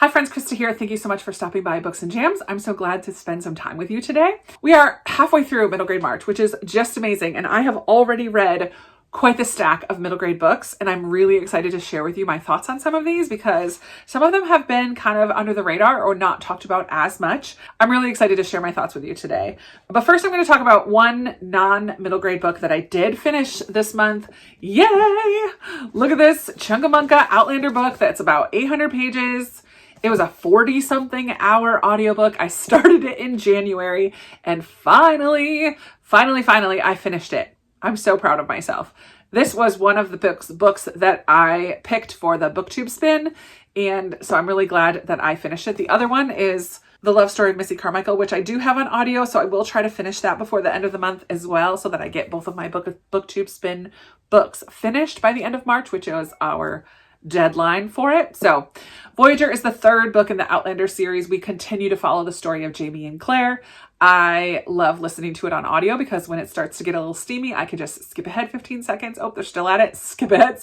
Hi friends, Krista here. Thank you so much for stopping by Books and Jams. I'm so glad to spend some time with you today. We are halfway through middle grade March, which is just amazing. And I have already read quite the stack of middle grade books. And I'm really excited to share with you my thoughts on some of these because some of them have been kind of under the radar or not talked about as much. I'm really excited to share my thoughts with you today. But first, I'm going to talk about one non-middle grade book that I did finish this month. Yay! Look at this Chunkamunka Outlander book that's about 800 pages. It was a 40-something hour audiobook. I started it in January and finally, I finished it. I'm so proud of myself. This was one of the books that I picked for the BookTube spin, and so I'm really glad that I finished it. The other one is The Love Story of Missy Carmichael, which I do have on audio, so I will try to finish that before the end of the month as well, so that I get both of my BookTube spin books finished by the end of March, which is our deadline for it. So Voyager is the third book in the Outlander series. We continue to follow the story of Jamie and Claire. I love listening to it on audio because when it starts to get a little steamy, I can just skip ahead 15 seconds. Oh, they're still at it. Skip ahead.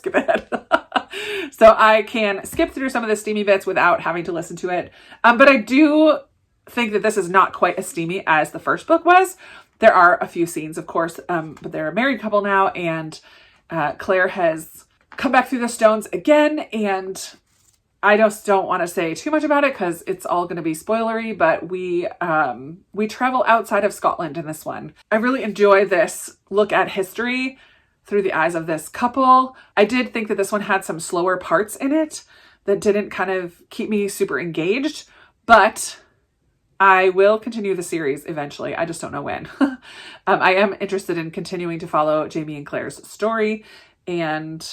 So I can skip through some of the steamy bits without having to listen to it. But I do think that this is not quite as steamy as the first book was. There are a few scenes, of course, but they're a married couple now, and Claire has come back through the stones again, and I just don't want to say too much about it because it's all going to be spoilery, but we travel outside of Scotland in this one. I really enjoy this look at history through the eyes of this couple. I did think that this one had some slower parts in it that didn't kind of keep me super engaged, but I will continue the series eventually. I just don't know when. I am interested in continuing to follow Jamie and Claire's story and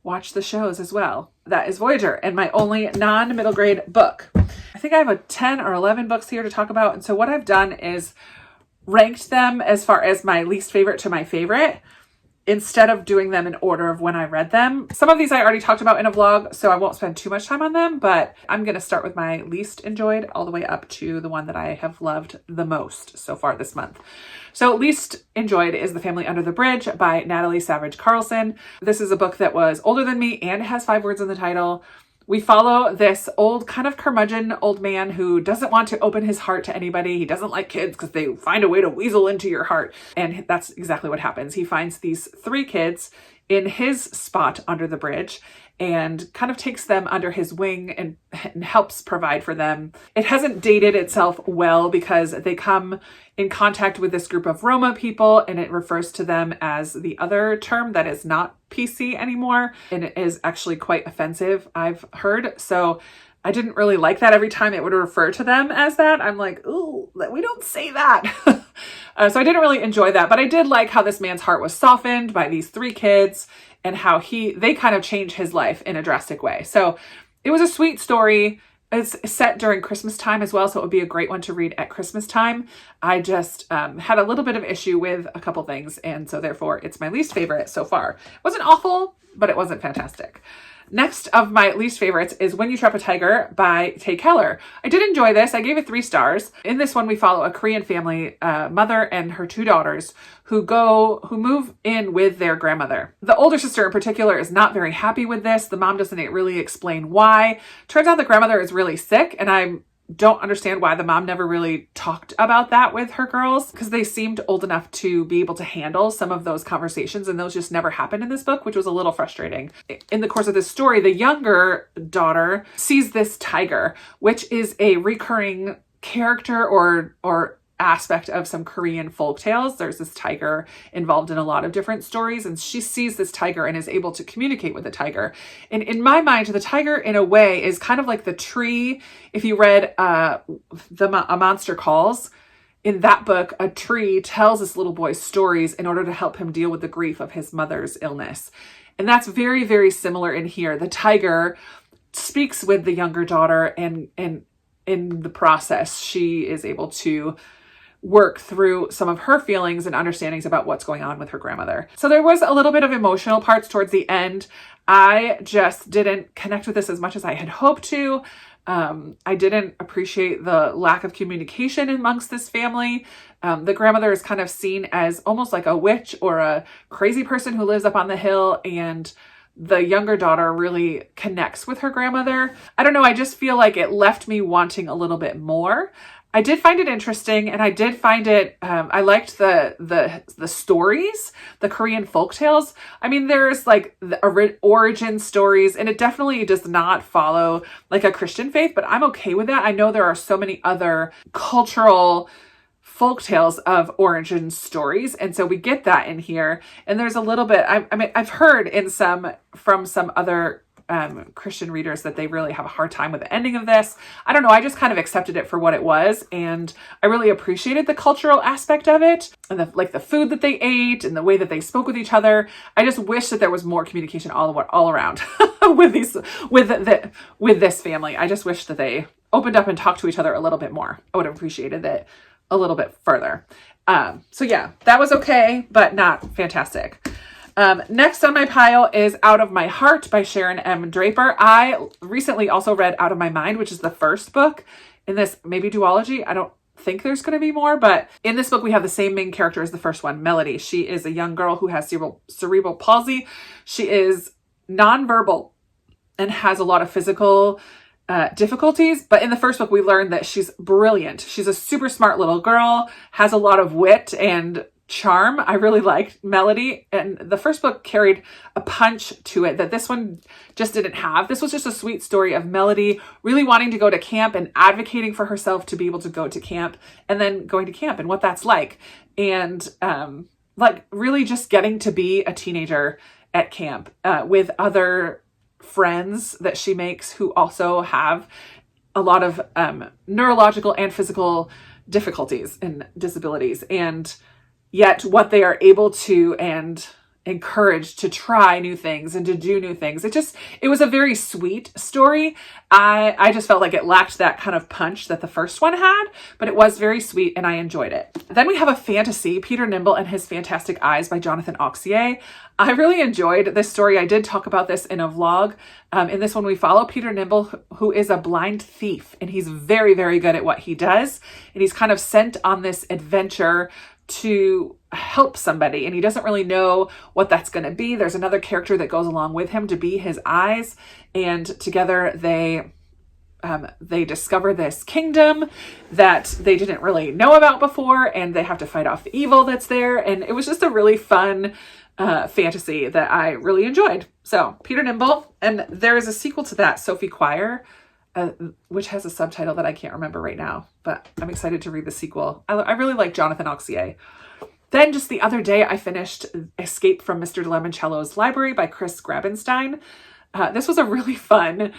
watch the shows as well. That is Voyager, and my only non-middle grade book. I think I have a 10 or 11 books here to talk about. And so what I've done is ranked them as far as my least favorite to my favorite, instead of doing them in order of when I read them. Some of these I already talked about in a vlog, so I won't spend too much time on them, but I'm going to start with my least enjoyed all the way up to the one that I have loved the most so far this month. So least enjoyed is The Family Under the Bridge by Natalie Savage Carlson. This is a book that was older than me and has 5 words in the title. We follow this old, kind of curmudgeon old man who doesn't want to open his heart to anybody. He doesn't like kids because they find a way to weasel into your heart. And that's exactly what happens. He finds these 3 kids in his spot under the bridge and kind of takes them under his wing and helps provide for them. It hasn't dated itself well because they come in contact with this group of Roma people, and it refers to them as the other term that is not PC anymore, and it is actually quite offensive, I've heard. So I didn't really like that. Every time it would refer to them as that, I'm like, ooh, we don't say that. So I didn't really enjoy that, but I did like how this man's heart was softened by these 3 kids and how they kind of changed his life in a drastic way. So it was a sweet story. It's set during Christmas time as well, so it would be a great one to read at Christmas time. I just had a little bit of issue with a couple things, and so therefore it's my least favorite so far. It wasn't awful, but it wasn't fantastic. Next of my least favorites is When You Trap a Tiger by Tay Keller. I did enjoy this. I gave it 3 stars. In this one, we follow a Korean family, mother and her 2 daughters who move in with their grandmother. The older sister in particular is not very happy with this. The mom doesn't really explain why. Turns out the grandmother is really sick, and I don't understand why the mom never really talked about that with her girls, because they seemed old enough to be able to handle some of those conversations, and those just never happened in this book, which was a little frustrating. In the course of this story, the younger daughter sees this tiger, which is a recurring character or aspect of some Korean folk tales. There's this tiger involved in a lot of different stories, and she sees this tiger and is able to communicate with the tiger. And in my mind, the tiger in a way is kind of like the tree. If you read A Monster Calls, in that book, a tree tells this little boy stories in order to help him deal with the grief of his mother's illness. And that's very, very similar in here. The tiger speaks with the younger daughter, and in the process, she is able to work through some of her feelings and understandings about what's going on with her grandmother. So there was a little bit of emotional parts towards the end. I just didn't connect with this as much as I had hoped to. I didn't appreciate the lack of communication amongst this family. The grandmother is kind of seen as almost like a witch or a crazy person who lives up on the hill, and the younger daughter really connects with her grandmother. I don't know, I just feel like it left me wanting a little bit more. I did find it interesting, and I did find it, I liked the stories, the Korean folk tales. I mean, there's like the origin stories, and it definitely does not follow like a Christian faith, but I'm okay with that. I know there are so many other cultural folk tales of origin stories, and so we get that in here. And there's a little bit, I mean, I've heard from some other Christian readers that they really have a hard time with the ending of this. I don't know. I just kind of accepted it for what it was, and I really appreciated the cultural aspect of it, and the food that they ate and the way that they spoke with each other. I just wish that there was more communication all around with this family. I just wish that they opened up and talked to each other a little bit more. I would have appreciated it a little bit further. So yeah, that was okay, but not fantastic. Next on my pile is Out of My Heart by Sharon M. Draper. I recently also read Out of My Mind, which is the first book in this maybe duology. I don't think there's going to be more, but in this book we have the same main character as the first one, Melody. She is a young girl who has cerebral palsy. She is nonverbal and has a lot of physical difficulties, but in the first book we learned that she's brilliant. She's a super smart little girl, has a lot of wit and charm. I really liked Melody, and the first book carried a punch to it that this one just didn't have. This was just a sweet story of Melody really wanting to go to camp and advocating for herself to be able to go to camp, and then going to camp and what that's like, and like really just getting to be a teenager at camp with other friends that she makes who also have a lot of neurological and physical difficulties and disabilities, and yet what they are able to and encouraged to try new things and to do new things. It was a very sweet story. I just felt like it lacked that kind of punch that the first one had, but it was very sweet and I enjoyed it. Then we have a fantasy, Peter Nimble and His Fantastic Eyes by Jonathan Auxier. I really enjoyed this story. I did talk about this in a vlog. In this one, we follow Peter Nimble, who is a blind thief, and he's very, very good at what he does. And he's kind of sent on this adventure to help somebody, and he doesn't really know what that's going to be. There's another character that goes along with him to be his eyes, and together they discover this kingdom that they didn't really know about before, and they have to fight off the evil that's there. And it was just a really fun fantasy that I really enjoyed. So Peter Nimble, and there is a sequel to that, Sophie Choir, which has a subtitle that I can't remember right now, but I'm excited to read the sequel. I really like Jonathan Auxier. Then just the other day, I finished Escape from Mr. Lemoncello's Library by Chris Grabenstein. This was a really fun,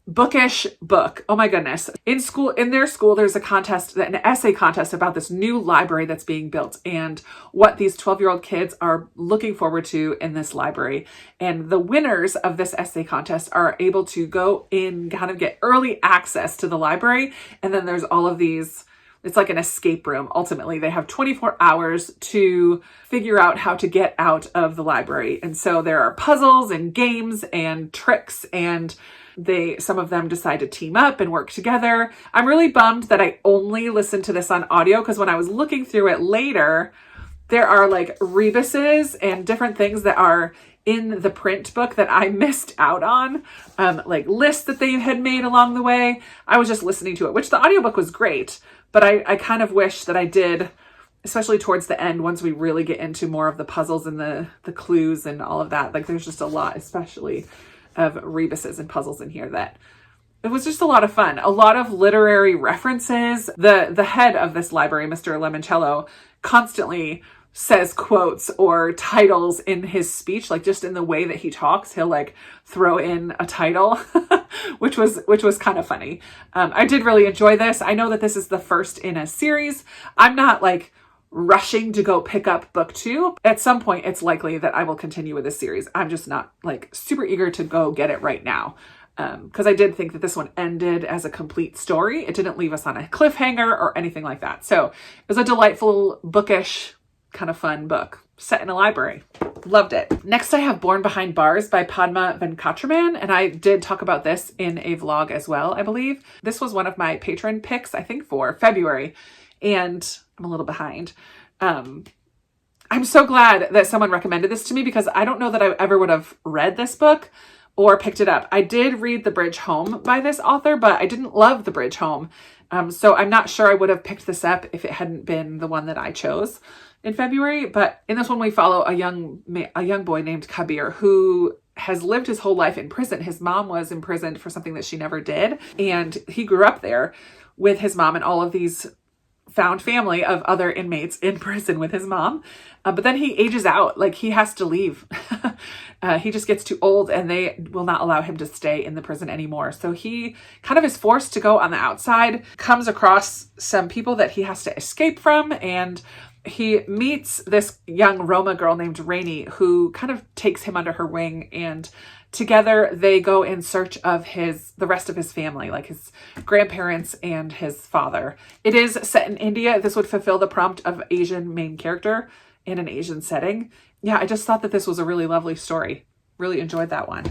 bookish book. Oh my goodness. In their school, there's a contest, an essay contest about this new library that's being built and what these 12-year-old kids are looking forward to in this library. And the winners of this essay contest are able to go in, kind of get early access to the library. And then there's all of these, it's like an escape room. Ultimately, they have 24 hours to figure out how to get out of the library. And so there are puzzles and games and tricks, and some of them decide to team up and work together. I'm really bummed that I only listened to this on audio, because when I was looking through it later, there are like rebuses and different things that are in the print book that I missed out on, like lists that they had made along the way. I was just listening to it, which the audiobook was great, but I kind of wish that I did, especially towards the end, once we really get into more of the puzzles and the clues and all of that. Like there's just a lot, especially of rebuses and puzzles in here, that it was just a lot of fun. A lot of literary references. The head of this library, Mr. Lemoncello, constantly says quotes or titles in his speech, like just in the way that he talks, he'll like throw in a title, which was kind of funny. I did really enjoy this. I know that this is the first in a series. I'm not like rushing to go pick up book 2. At some point, it's likely that I will continue with this series. I'm just not like super eager to go get it right now. Because I did think that this one ended as a complete story. It didn't leave us on a cliffhanger or anything like that. So it was a delightful, bookish, kind of fun book set in a library. Loved it. Next, I have Born Behind Bars by Padma Venkatraman, and I did talk about this in a vlog as well, I believe. This was one of my patron picks, I think, for February, and I'm a little behind. I'm so glad that someone recommended this to me because I don't know that I ever would have read this book or picked it up. I did read The Bridge Home by this author, but I didn't love The Bridge Home. So I'm not sure I would have picked this up if it hadn't been the one that I chose in February. But in this one, we follow a young boy named Kabir who has lived his whole life in prison. His mom was imprisoned for something that she never did. And he grew up there with his mom and all of these found family of other inmates in prison with his mom. But then he ages out, like he has to leave. He just gets too old and they will not allow him to stay in the prison anymore. So he kind of is forced to go on the outside, comes across some people that he has to escape from, and he meets this young Roma girl named Rainey who kind of takes him under her wing, and together they go in search of the rest of his family, like his grandparents and his father. It is set in India. This would fulfill the prompt of Asian main character in an Asian setting. Yeah, I just thought that this was a really lovely story. Really enjoyed that one.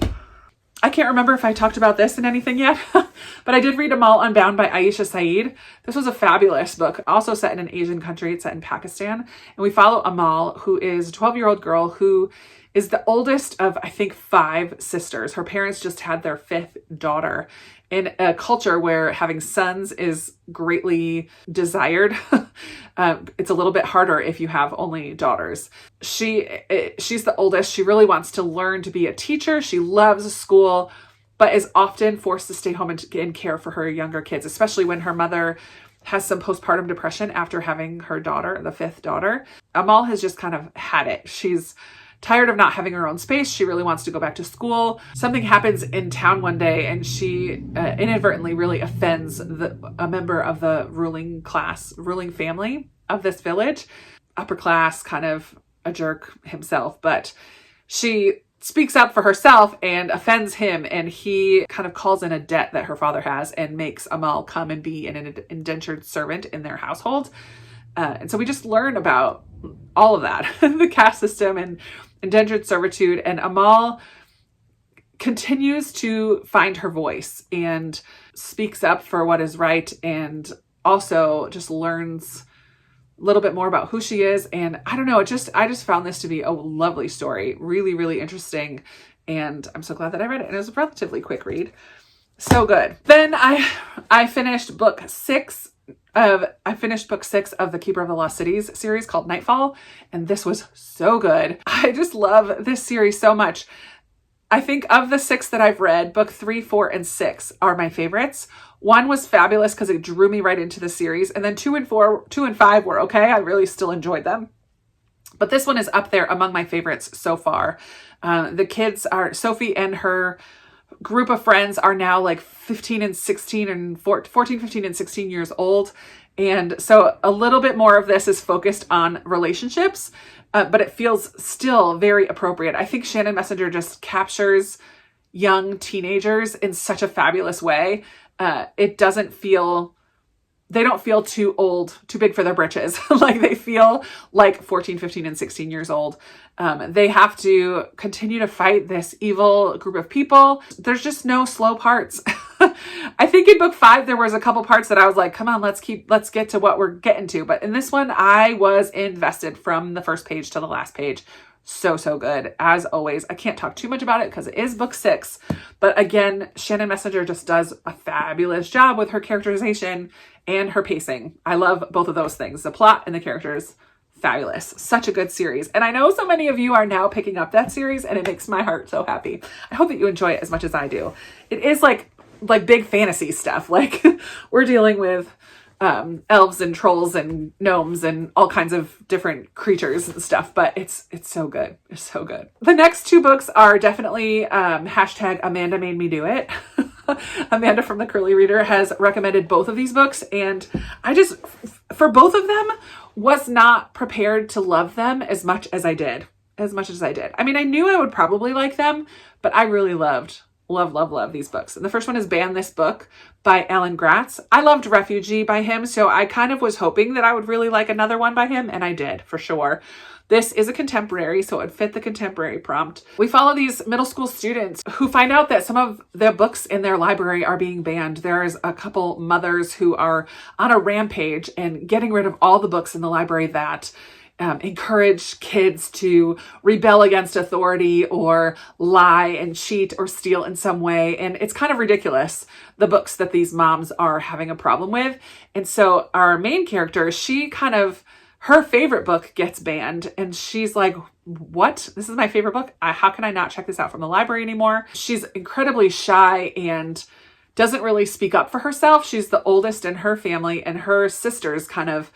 I can't remember if I talked about this in anything yet, but I did read Amal Unbound by Aisha Saeed. This was a fabulous book, also set in an Asian country. It's set in Pakistan. And we follow Amal, who is a 12-year-old girl who is the oldest of, I think, 5 sisters. Her parents just had their 5th daughter in a culture where having sons is greatly desired. It's a little bit harder if you have only daughters. She's the oldest. She really wants to learn to be a teacher. She loves school, but is often forced to stay home and care for her younger kids, especially when her mother has some postpartum depression after having her daughter, the 5th daughter. Amal has just kind of had it. She's tired of not having her own space. She really wants to go back to school. Something happens in town one day and she inadvertently really offends a member of the ruling family of this village. Upper class, kind of a jerk himself, but she speaks up for herself and offends him, and he kind of calls in a debt that her father has and makes Amal come and be an indentured servant in their household. And so we just learn about all of that, the caste system and indentured servitude. And Amal continues to find her voice and speaks up for what is right, and also just learns a little bit more about who she is. And I don't know, I just found this to be a lovely story, really, really interesting. And I'm so glad that I read it. And it was a relatively quick read. So good. Then I finished book 6 of the Keeper of the Lost Cities series called Nightfall, and this was so good. I just love this series so much. I think of the 6 that I've read, book 3, 4, and 6 are my favorites. 1 was fabulous because it drew me right into the series, and then 2 and 5 were okay. I really still enjoyed them. But this one is up there among my favorites so far. The kids are, Sophie and her group of friends are now like 15 and 16 and 14, 15 and 16 years old. And so a little bit more of this is focused on relationships, but it feels still very appropriate. I think Shannon Messenger just captures young teenagers in such a fabulous way. They don't feel too old, too big for their britches. Like they feel like 14, 15, and 16 years old. They have to continue to fight this evil group of people. There's just no slow parts. I think in book 5, there was a couple parts that I was like, come on, let's get to what we're getting to. But in this one, I was invested from the first page to the last page. So good. As always, I can't talk too much about it because it is book 6. But again, Shannon Messenger just does a fabulous job with her characterization and her pacing. I love both of those things. The plot and the characters, fabulous. Such a good series. And I know so many of you are now picking up that series, and it makes my heart so happy. I hope that you enjoy it as much as I do. It is like big fantasy stuff. Like we're dealing with elves and trolls and gnomes and all kinds of different creatures and stuff, but it's so good. It's so good. The next 2 books are definitely hashtag Amanda made me do it. Amanda from the Curly Reader has recommended both of these books, and I just, for both of them, was not prepared to love them as much as I did. I mean, I knew I would probably like them, but I really loved these books. And the first one is Ban This Book by Alan Gratz. I loved Refugee by him, so I kind of was hoping that I would really like another one by him, and I did, for sure. This is a contemporary, so it fit the contemporary prompt. We follow these middle school students who find out that some of the books in their library are being banned. There's a couple mothers who are on a rampage and getting rid of all the books in the library that encourage kids to rebel against authority or lie and cheat or steal in some way. And it's kind of ridiculous, the books that these moms are having a problem with. And so our main character, her favorite book gets banned, and she's like, what? This is my favorite book. How can I not check this out from the library anymore? She's incredibly shy and doesn't really speak up for herself. She's the oldest in her family, and her sisters kind of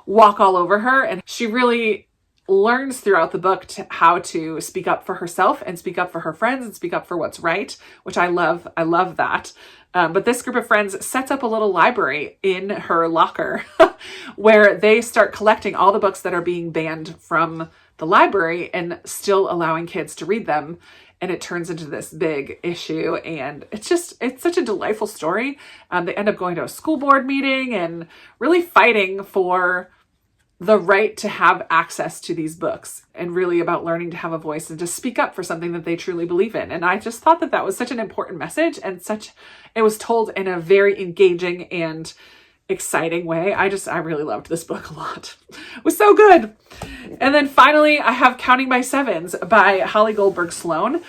walk all over her. And she really learns throughout the book how to speak up for herself and speak up for her friends and speak up for what's right, which I love. I love that. But this group of friends sets up a little library in her locker where they start collecting all the books that are being banned from the library and still allowing kids to read them. And it turns into this big issue. And it's such a delightful story. They end up going to a school board meeting and really fighting for the right to have access to these books, and really about learning to have a voice and to speak up for something that they truly believe in. And I just thought that was such an important message, and it was told in a very engaging and exciting way. I really loved this book a lot. It was so good. And then finally, I have Counting by Sevens by Holly Goldberg Sloan.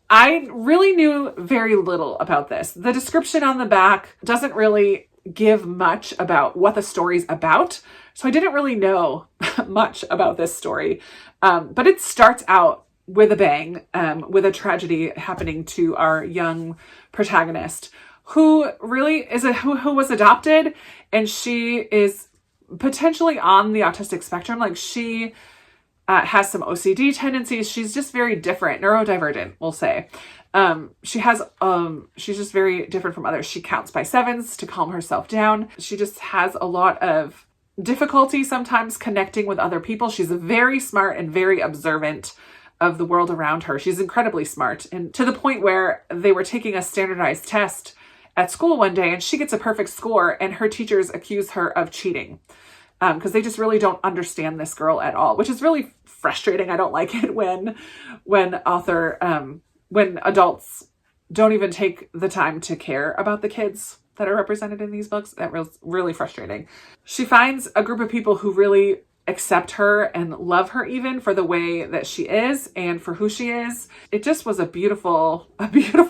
I really knew very little about this. The description on the back doesn't really give much about what the story's about. So I didn't really know much about this story. But it starts out with a bang, with a tragedy happening to our young protagonist, who really is who was adopted, and she is potentially on the autistic spectrum. Like, she has some OCD tendencies. She's just very different, neurodivergent, we'll say. She's just very different from others. She counts by sevens to calm herself down. She just has a lot of difficulty sometimes connecting with other people. She's very smart and very observant of the world around her. She's incredibly smart, and to the point where they were taking a standardized test at school one day, and she gets a perfect score, and her teachers accuse her of cheating because they just really don't understand this girl at all, which is really frustrating. I don't like it when adults don't even take the time to care about the kids that are represented in these books. That was really frustrating. She finds a group of people who really accept her and love her even for the way that she is and for who she is. It just was a beautiful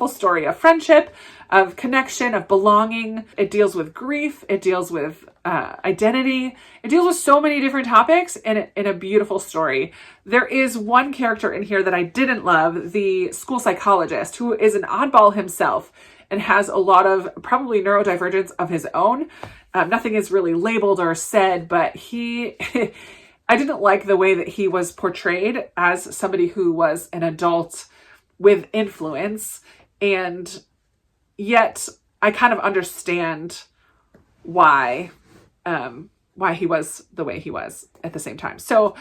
story of friendship, of connection, of belonging. It deals with grief. It deals with identity. It deals with so many different topics in a beautiful story. There is one character in here that I didn't love, the school psychologist, who is an oddball himself and has a lot of probably neurodivergence of his own. Nothing is really labeled or said, but I didn't like the way that he was portrayed as somebody who was an adult with influence. And yet I kind of understand why he was the way he was at the same time. So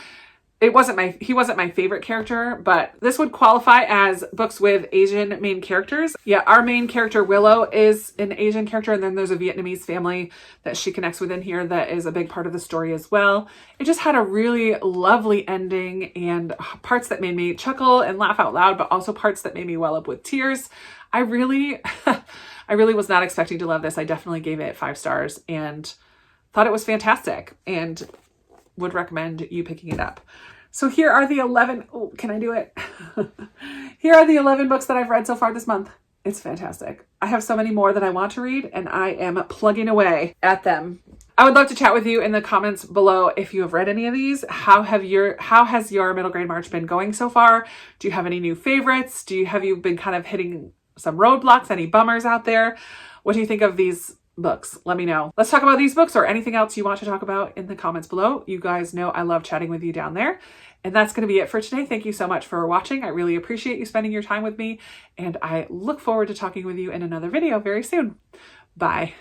he wasn't my favorite character, but this would qualify as books with Asian main characters. Yeah, our main character, Willow, is an Asian character, and then there's a Vietnamese family that she connects with in here that is a big part of the story as well. It just had a really lovely ending and parts that made me chuckle and laugh out loud, but also parts that made me well up with tears. I really was not expecting to love this. I definitely gave it 5 stars and thought it was fantastic, and would recommend you picking it up. So here are the 11, can I do it? Here are the 11 books that I've read so far this month. It's fantastic. I have so many more that I want to read, and I am plugging away at them. I would love to chat with you in the comments below if you have read any of these. How has your middle grade March been going so far? Do you have any new favorites? Have you been kind of hitting some roadblocks? Any bummers out there? What do you think of these books? Let me know. Let's talk about these books or anything else you want to talk about in the comments below. You guys know I love chatting with you down there. And that's going to be it for today. Thank you so much for watching. I really appreciate you spending your time with me, and I look forward to talking with you in another video very soon. Bye.